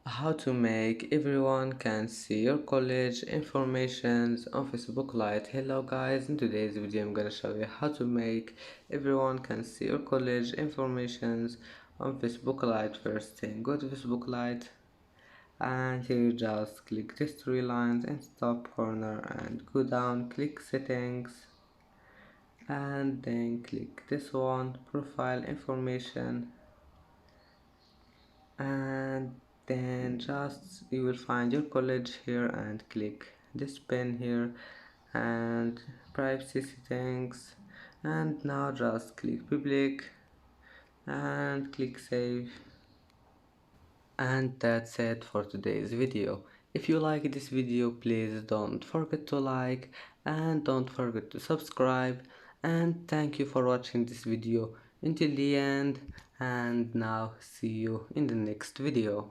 How to make everyone can see your college informations on Facebook Lite. Hello guys, in today's video I'm gonna show you how to make everyone can see your college informations on Facebook Lite. First thing, go to Facebook Lite and here you just click these three lines in top corner and go down, click settings and then click this one, profile information, and then just you will find your college here and click this pen here and privacy settings, and now just click public and click save. And that's it for today's video. If you like this video, please don't forget to like and don't forget to subscribe, and thank you for watching this video until the end, and now see you in the next video.